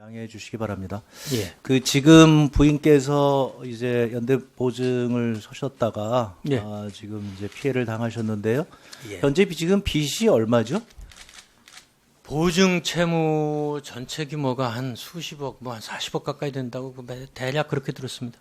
양해해 주시기 바랍니다. 예. 지금 부인께서 이제 연대 보증을 서셨다가 예. 지금 이제 피해를 당하셨는데요. 예. 현재 지금 빚이 얼마죠? 보증 채무 전체 규모가 한 수십억, 한 40억 가까이 된다고 대략 그렇게 들었습니다.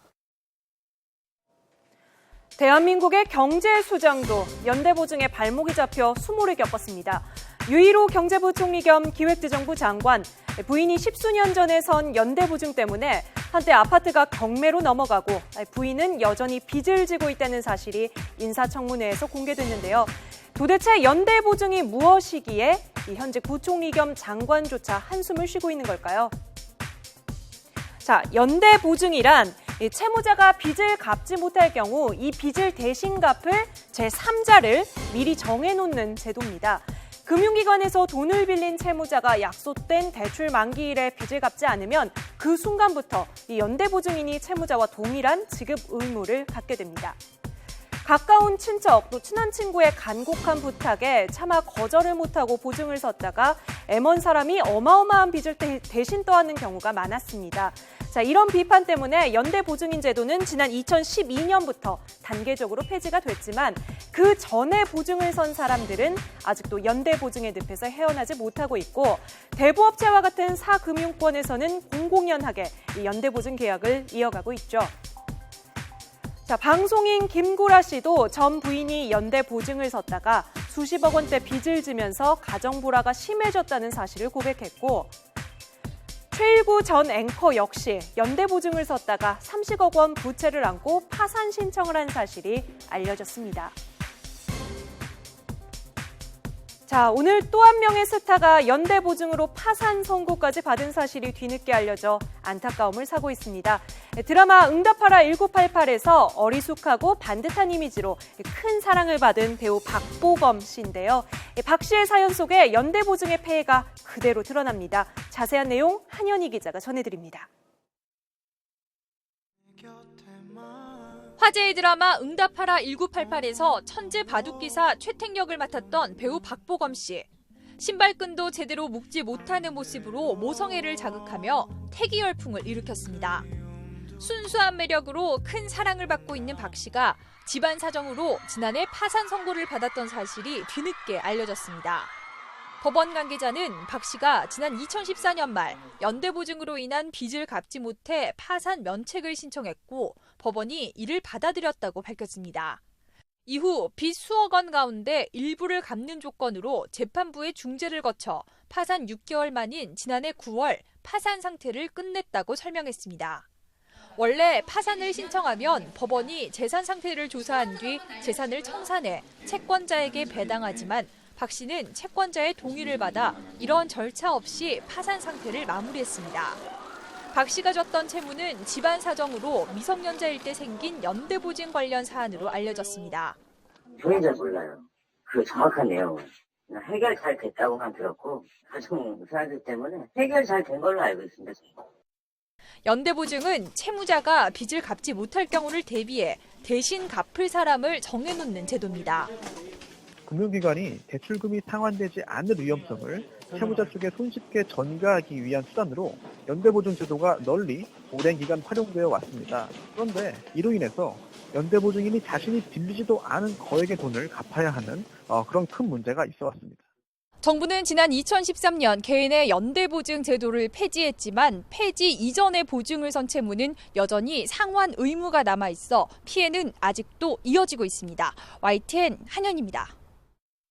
대한민국의 경제 수장도 연대보증에 발목이 잡혀 수모를 겪었습니다. 유일호 경제부총리 겸 기획재정부 장관, 부인이 십수년 전에 선 연대보증 때문에 한때 아파트가 경매로 넘어가고 부인은 여전히 빚을 지고 있다는 사실이 인사청문회에서 공개됐는데요. 도대체 연대보증이 무엇이기에 현직 부총리 겸 장관조차 한숨을 쉬고 있는 걸까요? 자, 연대보증이란 채무자가 빚을 갚지 못할 경우 이 빚을 대신 갚을 제3자를 미리 정해놓는 제도입니다. 금융기관에서 돈을 빌린 채무자가 약속된 대출 만기일에 빚을 갚지 않으면 그 순간부터 이 연대보증인이 채무자와 동일한 지급 의무를 갖게 됩니다. 가까운 친척 또 친한 친구의 간곡한 부탁에 차마 거절을 못하고 보증을 섰다가 애먼 사람이 어마어마한 빚을 대신 떠안는 경우가 많았습니다. 자, 이런 비판 때문에 연대보증인 제도는 지난 2012년부터 단계적으로 폐지가 됐지만 그 전에 보증을 선 사람들은 아직도 연대보증의 늪에서 헤어나지 못하고 있고 대부업체와 같은 사금융권에서는 공공연하게 이 연대보증 계약을 이어가고 있죠. 자, 방송인 김구라 씨도 전 부인이 연대보증을 섰다가 수십억 원대 빚을 지면서 가정불화가 심해졌다는 사실을 고백했고 최일구 전 앵커 역시 연대보증을 섰다가 30억 원 부채를 안고 파산 신청을 한 사실이 알려졌습니다. 자, 오늘 또 한 명의 스타가 연대보증으로 파산 선고까지 받은 사실이 뒤늦게 알려져 안타까움을 사고 있습니다. 드라마 응답하라 1988에서 어리숙하고 반듯한 이미지로 큰 사랑을 받은 배우 박보검 씨인데요. 박 씨의 사연 속에 연대보증의 폐해가 그대로 드러납니다. 자세한 내용 한현희 기자가 전해드립니다. 화제의 드라마 응답하라 1988에서 천재 바둑기사 최택역을 맡았던 배우 박보검 씨. 신발끈도 제대로 묶지 못하는 모습으로 모성애를 자극하며 태기 열풍을 일으켰습니다. 순수한 매력으로 큰 사랑을 받고 있는 박 씨가 집안 사정으로 지난해 파산 선고를 받았던 사실이 뒤늦게 알려졌습니다. 법원 관계자는 박 씨가 지난 2014년 말 연대보증으로 인한 빚을 갚지 못해 파산 면책을 신청했고 법원이 이를 받아들였다고 밝혔습니다. 이후 빚 수억 원 가운데 일부를 갚는 조건으로 재판부의 중재를 거쳐 파산 6개월 만인 지난해 9월 파산 상태를 끝냈다고 설명했습니다. 원래 파산을 신청하면 법원이 재산 상태를 조사한 뒤 재산을 청산해 채권자에게 배당하지만 박 씨는 채권자의 동의를 받아 이런 절차 없이 파산 상태를 마무리했습니다. 박 씨가 졌던 채무는 집안 사정으로 미성년자일 때 생긴 연대보증 관련 사안으로 알려졌습니다. 저는 잘 몰라요. 그 정확한 내용은. 해결 잘 됐다고만 들었고 가정 사람들 때문에 해결 잘 된 걸로 알고 있습니다. 연대보증은 채무자가 빚을 갚지 못할 경우를 대비해 대신 갚을 사람을 정해놓는 제도입니다. 금융기관이 대출금이 상환되지 않을 위험성을 채무자 쪽에 손쉽게 전가하기 위한 수단으로 연대보증 제도가 널리 오랜 기간 활용되어 왔습니다. 그런데 이로 인해서 연대보증인이 자신이 빌리지도 않은 거액의 돈을 갚아야 하는 그런 큰 문제가 있어 왔습니다. 정부는 지난 2013년 개인의 연대보증 제도를 폐지했지만 폐지 이전의 보증을 선 채무는 여전히 상환 의무가 남아있어 피해는 아직도 이어지고 있습니다. YTN 한현입니다.